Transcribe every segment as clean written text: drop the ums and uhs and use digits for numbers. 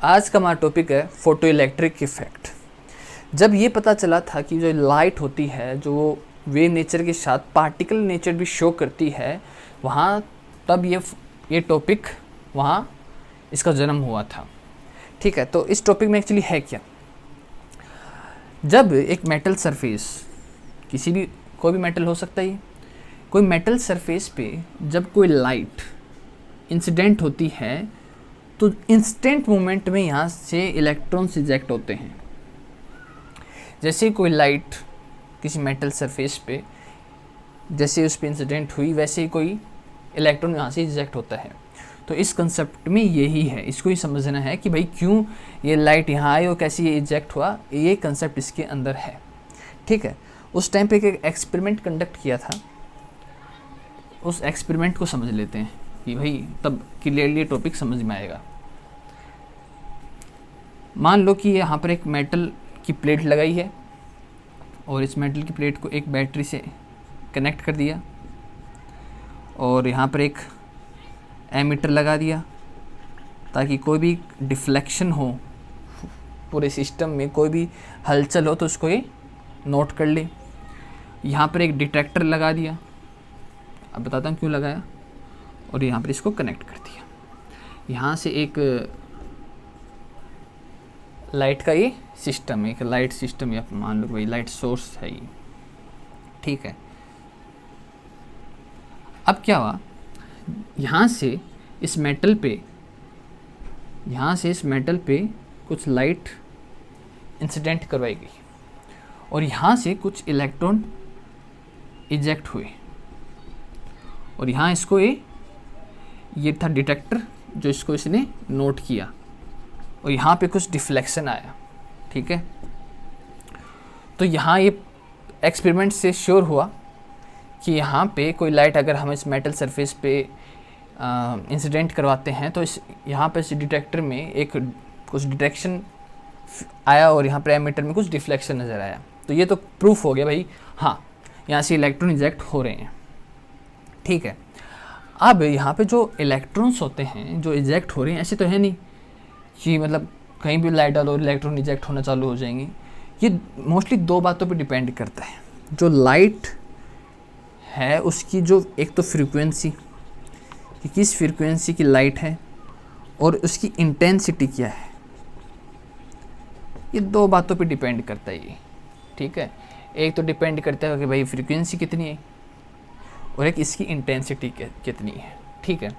आज का हमारा टॉपिक है फोटो इलेक्ट्रिक इफेक्ट। जब ये पता चला था कि जो लाइट होती है जो वेव नेचर के साथ पार्टिकल नेचर भी शो करती है, वहाँ तब ये टॉपिक वहाँ इसका जन्म हुआ था। ठीक है, तो इस टॉपिक में एक्चुअली है क्या। जब एक मेटल सरफेस, कोई भी मेटल हो सकता है, कोई मेटल सरफेस पे जब कोई लाइट इंसिडेंट होती है तो इंस्टेंट मोमेंट में यहाँ से इलेक्ट्रॉन्स इजेक्ट होते हैं। जैसे कोई लाइट किसी मेटल सरफेस पे जैसे उस पर इंसिडेंट हुई, वैसे ही कोई इलेक्ट्रॉन यहाँ से इजेक्ट होता है। तो इस कंसेप्ट में यही है, इसको ही समझना है कि भाई क्यों ये लाइट यहाँ आई और कैसे ये इजेक्ट हुआ, ये कंसेप्ट इसके अंदर है। ठीक है, उस टाइम पे एक एक्सपेरिमेंट कंडक्ट किया था, उस एक्सपेरिमेंट को समझ लेते हैं कि भाई तब क्लियरली टॉपिक समझ में आएगा। मान लो कि यहाँ पर एक मेटल की प्लेट लगाई है और इस मेटल की प्लेट को एक बैटरी से कनेक्ट कर दिया और यहाँ पर एक एमीटर लगा दिया ताकि कोई भी डिफ्लेक्शन हो, पूरे सिस्टम में कोई भी हलचल हो तो उसको ये नोट कर ले। यहाँ पर एक डिटेक्टर लगा दिया, अब बताता हूँ क्यों लगाया, और यहाँ पर इसको कनेक्ट कर दिया। यहाँ से एक लाइट का ये सिस्टम, एक लाइट सिस्टम या मान लो भाई लाइट सोर्स है ये। ठीक है, अब क्या हुआ, यहाँ से इस मेटल पे कुछ लाइट इंसिडेंट करवाई गई और यहाँ से कुछ इलेक्ट्रॉन इजेक्ट हुए और यहाँ इसको ये था डिटेक्टर जो इसको इसने नोट किया और यहाँ पे कुछ डिफ्लेक्शन आया। ठीक है, तो यहाँ ये एक्सपेरिमेंट से श्योर हुआ कि यहाँ पे कोई लाइट अगर हम इस मेटल सरफेस पे इंसिडेंट करवाते हैं तो यहाँ पे इस डिटेक्टर में कुछ डिटेक्शन आया और यहाँ पर एमीटर में कुछ डिफ्लेक्शन नज़र आया। तो ये तो प्रूफ हो गया भाई, हाँ यहाँ से इलेक्ट्रॉन इजेक्ट हो रहे हैं। ठीक है, अब यहाँ पे जो इलेक्ट्रॉन्स होते हैं जो इजेक्ट हो रहे हैं, ऐसे तो है नहीं कि मतलब कहीं भी लाइट डालो इलेक्ट्रॉन इजेक्ट होना चालू हो जाएंगे। ये मोस्टली दो बातों पे डिपेंड करता है। जो लाइट है उसकी जो एक तो फ्रीक्वेंसी कि किस फ्रीक्वेंसी की लाइट है और उसकी इंटेंसिटी क्या है, ये दो बातों पे डिपेंड करता है ये। ठीक है, एक तो डिपेंड करता है कि भाई फ्रीक्वेंसी कितनी है और एक इसकी इंटेंसिटी कितनी है। ठीक है,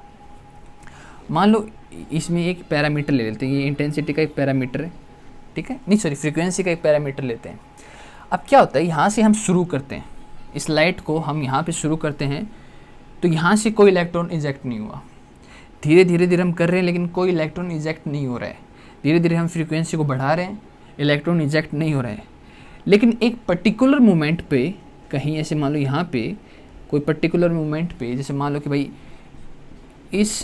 मान लो इसमें एक पैरामीटर ले लेते हैं, ये इंटेंसिटी का एक पैरामीटर है। ठीक है, नहीं सॉरी फ्रीक्वेंसी का एक पैरामीटर लेते हैं। अब क्या होता है, यहाँ से हम शुरू करते हैं, इस लाइट को हम यहाँ पे शुरू करते हैं तो यहाँ से कोई इलेक्ट्रॉन इजेक्ट नहीं हुआ। धीरे धीरे हम कर रहे हैं लेकिन कोई इलेक्ट्रॉन इजेक्ट नहीं हो रहा है। धीरे धीरे हम फ्रीक्वेंसी को बढ़ा रहे हैं, इलेक्ट्रॉन इजेक्ट नहीं हो रहे हैं। लेकिन एक पर्टिकुलर मोमेंट पे कहीं ऐसे मान लो यहाँ पे कोई पर्टिकुलर मोमेंट पे, जैसे मान लो कि भाई इस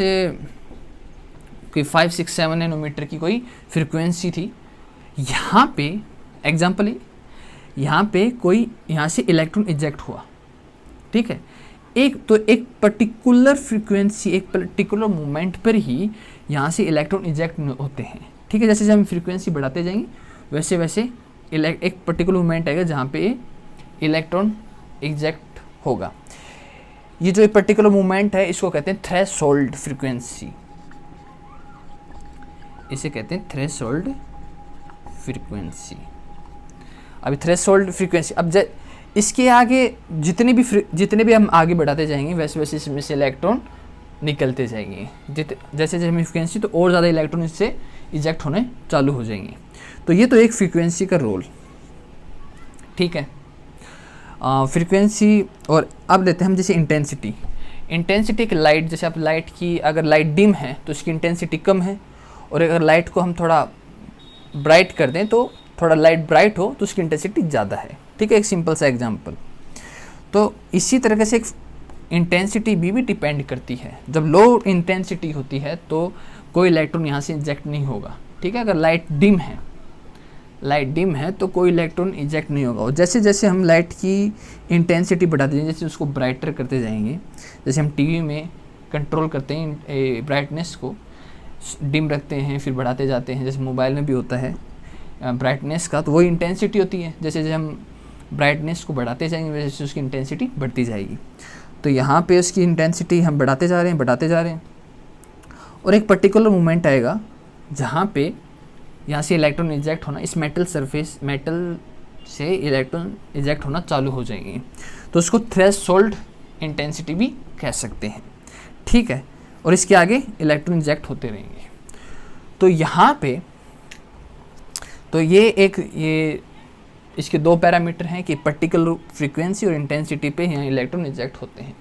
कोई 5, 6, 7 नैनोमीटर की कोई फ्रीक्वेंसी थी, यहाँ पे एग्जांपल है, यहाँ पे कोई यहाँ से इलेक्ट्रॉन इजेक्ट हुआ। ठीक है, एक पर्टिकुलर फ्रीक्वेंसी, एक पर्टिकुलर मोमेंट पर ही यहाँ से इलेक्ट्रॉन इजेक्ट होते हैं। ठीक है, जैसे जैसे हम फ्रीक्वेंसी बढ़ाते जाएंगे वैसे वैसे एक पर्टिकुलर मोमेंट आएगा जहाँ पे इलेक्ट्रॉन इजेक्ट होगा। ये जो एक पर्टिकुलर मोमेंट है इसको कहते हैं थ्रेशोल्ड फ्रीक्वेंसी, इसे कहते हैं थ्रेशोल्ड फ्रीक्वेंसी। अभी थ्रेशोल्ड फ्रीक्वेंसी, अब इसके आगे जितने भी हम आगे बढ़ाते जाएंगे वैसे वैसे इसमें से इलेक्ट्रॉन निकलते जाएंगे। जैसे जैसे हम फ्रीक्वेंसी तो और ज़्यादा इलेक्ट्रॉन इससे इजेक्ट होने चालू हो जाएंगे। तो ये तो एक फ्रीक्वेंसी का रोल। ठीक है, फ्रीक्वेंसी। और अब लेते हैं हम जैसे इंटेंसिटी की लाइट, जैसे आप लाइट की अगर लाइट डिम है तो उसकी इंटेंसिटी कम है और अगर लाइट को हम थोड़ा ब्राइट कर दें तो थोड़ा लाइट ब्राइट हो तो उसकी इंटेंसिटी ज़्यादा है। ठीक है, एक सिंपल सा एग्जांपल। तो इसी तरीके से एक इंटेंसिटी भी डिपेंड करती है। जब लो इंटेंसिटी होती है तो कोई इलेक्ट्रॉन यहाँ से इंजेक्ट नहीं होगा। ठीक है, अगर लाइट डिम है तो कोई इलेक्ट्रॉन इजेक्ट नहीं होगा। और जैसे जैसे हम लाइट की इंटेंसिटी बढ़ाते जाएंगे, जैसे उसको ब्राइटर करते जाएंगे, जैसे हम टीवी में कंट्रोल करते हैं ब्राइटनेस को, डिम रखते हैं फिर बढ़ाते जाते हैं, जैसे मोबाइल में भी होता है ब्राइटनेस का, तो वही इंटेंसिटी होती है, जैसे जैसे हम ब्राइटनेस को बढ़ाते जाएंगे वैसे उसकी इंटेंसिटी बढ़ती जाएगी। तो यहाँ पे उसकी इंटेंसिटी हम बढ़ाते जा रहे हैं बढ़ाते जा रहे हैं, और एक पर्टिकुलर मोमेंट आएगा जहाँ पे यहाँ से इलेक्ट्रॉन इजेक्ट होना, इस मेटल से इलेक्ट्रॉन इजेक्ट होना चालू हो जाएंगे, तो उसको थ्रेशोल्ड इंटेंसिटी भी कह सकते हैं, ठीक है। और इसके आगे इलेक्ट्रॉन इजेक्ट होते रहेंगे। तो यहाँ पे तो ये इसके दो पैरामीटर हैं कि पर्टिकुलर फ्रीक्वेंसी और इंटेंसिटी पे यहाँ इलेक्ट्रॉन इजेक्ट होते हैं।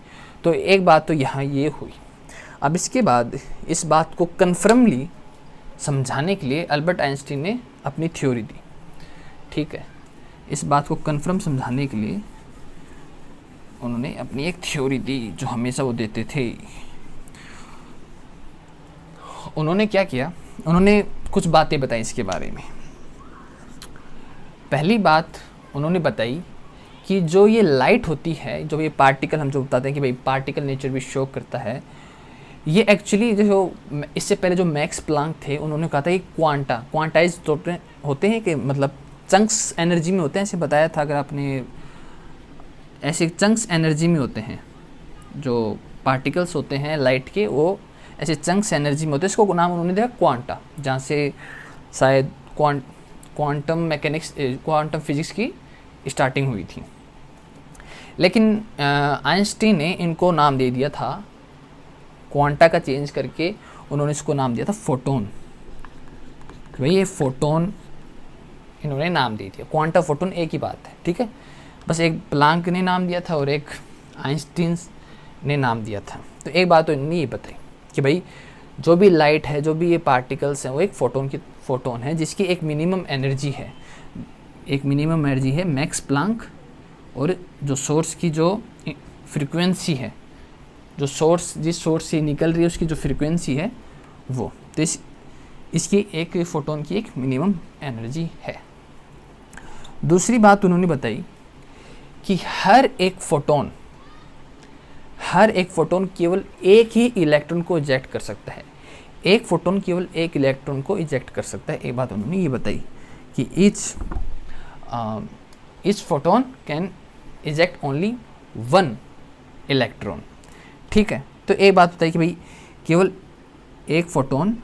तो एक बात तो यहाँ ये हुई। अब इसके बाद इस बात को कन्फर्मली समझाने के लिए अल्बर्ट आइंस्टीन ने अपनी थ्योरी दी, ठीक है। इस बात को कन्फर्म समझाने के लिए उन्होंने अपनी एक थ्योरी दी जो हमेशा वो देते थे। उन्होंने क्या किया, उन्होंने कुछ बातें बताई इसके बारे में। पहली बात उन्होंने बताई कि जो ये लाइट होती है, जो ये पार्टिकल, हम जो बताते हैं कि भाई पार्टिकल नेचर भी शो करता है, ये एक्चुअली जो इससे पहले जो मैक्स प्लांक थे उन्होंने कहा था कि क्वांटाइज होते हैं कि मतलब चंक्स एनर्जी में होते हैं, ऐसे बताया था। अगर आपने ऐसे चंक्स एनर्जी में होते हैं, जो पार्टिकल्स होते हैं लाइट के, वो ऐसे चंक्स एनर्जी में होते हैं। इसको नाम उन्होंने दिया क्वांटा, जहाँ से शायद क्वांटम फिजिक्स की स्टार्टिंग हुई थी। लेकिन आइंस्टीन ने इनको नाम दे दिया था, क्वांटा का चेंज करके उन्होंने इसको नाम दिया था फोटोन। भाई ये फोटोन इन्होंने नाम दे दिया, क्वांटा फोटोन एक ही बात है, ठीक है। बस एक प्लांक ने नाम दिया था और एक आइंस्टीन ने नाम दिया था। तो एक बात तो इन्होंने ये बताई कि भाई जो भी लाइट है, जो भी ये पार्टिकल्स हैं, वो एक फोटोन है जिसकी एक मिनिमम एनर्जी है, मैक्स प्लांक, और जो सोर्स की जो फ्रीक्वेंसी है, जो जिस सोर्स से निकल रही है उसकी जो फ्रीक्वेंसी है वो, तो इसकी एक फोटोन की एक मिनिमम एनर्जी है। दूसरी बात उन्होंने बताई कि हर एक फोटोन केवल एक ही इलेक्ट्रॉन को इजेक्ट कर सकता है, एक फोटोन केवल एक इलेक्ट्रॉन को इजेक्ट कर सकता है। एक बात उन्होंने ये बताई कि each photon can eject only one electron, ठीक है। तो एक बात बताई कि भाई केवल एक photon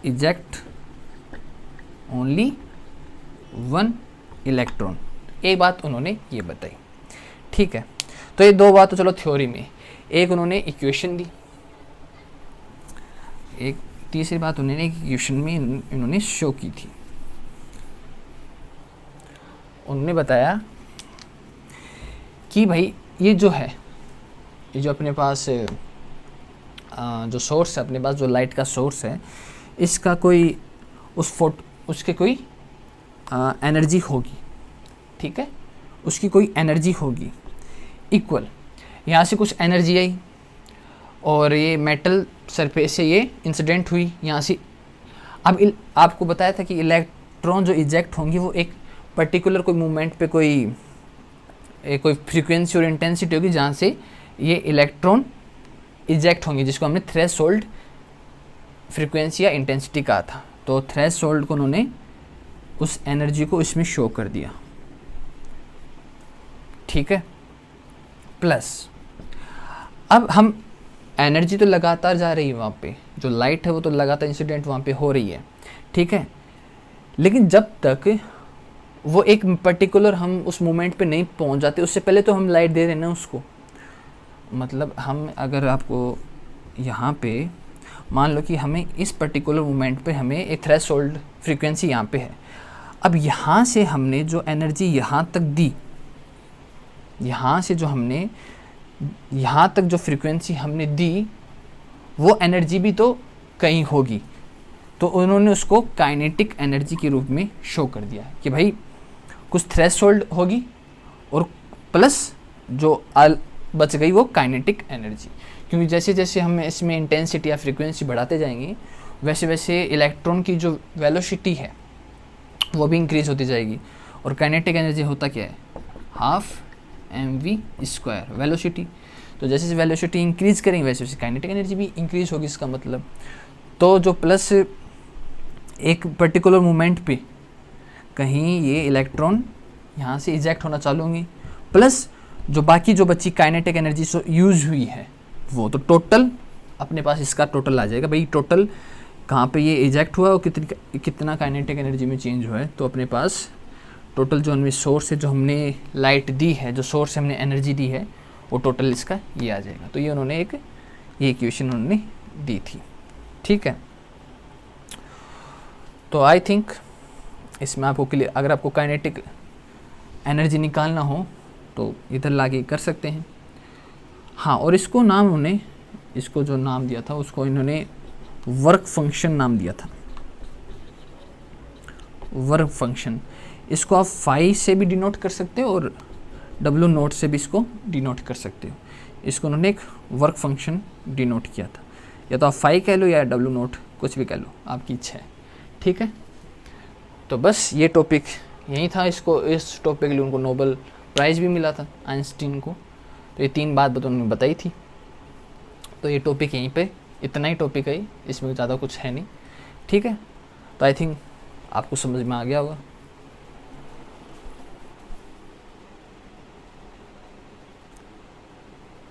eject only one electron, एक बात उन्होंने ये बताई, ठीक है। तो ये दो बात तो चलो थ्योरी में, एक उन्होंने इक्वेशन दी, एक तीसरी बात उन्होंने इक्वेशन में इन्होंने शो की थी। उन्होंने बताया कि भाई ये जो है, ये जो अपने पास जो सोर्स है, अपने पास जो लाइट का सोर्स है, इसका कोई उसके कोई एनर्जी होगी, ठीक है, उसकी कोई एनर्जी होगी इक्वल। यहाँ से कुछ एनर्जी आई और ये मेटल सरफेस से ये इंसिडेंट हुई यहाँ से। अब आपको बताया था कि इलेक्ट्रॉन जो इजेक्ट होंगे वो एक पर्टिकुलर कोई मूवमेंट पे कोई फ्रीक्वेंसी और इंटेंसिटी होगी जहाँ से ये इलेक्ट्रॉन इजेक्ट होंगे, जिसको हमने थ्रेशोल्ड फ्रीक्वेंसी या इंटेंसिटी कहा था। तो थ्रेशोल्ड को उन्होंने उस एनर्जी को इसमें शो कर दिया, ठीक है। प्लस अब हम एनर्जी तो लगातार जा रही है वहाँ पे, जो लाइट है वो तो लगातार इंसिडेंट वहाँ पे हो रही है, ठीक है। लेकिन जब तक वो एक पर्टिकुलर हम उस मोमेंट पे नहीं पहुँच जाते, उससे पहले तो हम लाइट दे रहे हैं ना उसको। मतलब हम अगर आपको यहाँ पे मान लो कि हमें इस पर्टिकुलर मोमेंट पे हमें एक थ्रेशोल्ड फ्रीक्वेंसी यहाँ पे है, अब यहाँ से हमने जो एनर्जी यहाँ तक दी, यहाँ से जो हमने यहाँ तक जो फ्रीक्वेंसी हमने दी, वो एनर्जी भी तो कहीं होगी। तो उन्होंने उसको काइनेटिक एनर्जी के रूप में शो कर दिया कि भाई कुछ थ्रेशोल्ड होगी और प्लस जो बच गई वो काइनेटिक एनर्जी। क्योंकि जैसे जैसे हम इसमें इंटेंसिटी या फ्रीक्वेंसी बढ़ाते जाएंगे, वैसे वैसे इलेक्ट्रॉन की जो वेलोसिटी है वो भी इंक्रीज होती जाएगी। और काइनेटिक एनर्जी होता क्या है, हाफ mv² वेलोसिटी। तो जैसे जैसे वेलोसिटी इंक्रीज़ करेंगे वैसे वैसे काइनेटिक एनर्जी भी इंक्रीज़ होगी, इसका मतलब। तो जो प्लस एक पर्टिकुलर मोमेंट पे कहीं ये इलेक्ट्रॉन यहाँ से इजेक्ट होना चालू होंगी, प्लस जो बाकी जो बच्ची काइनेटिक एनर्जी यूज़ हुई है वो, तो टोटल अपने पास इसका टोटल आ जाएगा भाई, टोटल कहाँ पे ये इजेक्ट हुआ और कितना काइनेटिक एनर्जी में चेंज हुआ है। तो अपने पास टोटल जो हमें सोर्स है, जो हमने लाइट दी है, जो सोर्स हमने एनर्जी दी है, वो टोटल इसका ये आ जाएगा। तो ये उन्होंने ये इक्वेशन उन्होंने दी थी, ठीक है। तो आई थिंक इसमें आपको क्लियर, अगर आपको काइनेटिक एनर्जी निकालना हो तो इधर लाके कर सकते हैं। हाँ, और इसको नाम उन्होंने, इसको जो नाम दिया था उसको इन्होंने वर्क फंक्शन नाम दिया था, वर्क फंक्शन। इसको आप फाई से भी डिनोट कर सकते हो और डब्ल्यू नोट से भी इसको डिनोट कर सकते हो। इसको उन्होंने एक वर्क फंक्शन डिनोट किया था, या तो आप फाई कह लो या डब्ल्यू नोट, कुछ भी कह लो, आपकी इच्छा है, ठीक है। तो बस ये टॉपिक यही था। इसको, इस टॉपिक के लिए उनको नोबेल प्राइज़ भी मिला था आइंस्टीन को। तो ये 3 बात उन्होंने बताई थी। तो ये टॉपिक यहीं पे, इतना ही टॉपिक है, इसमें ज़्यादा कुछ है नहीं, ठीक है। तो आई थिंक आपको समझ में आ गया होगा।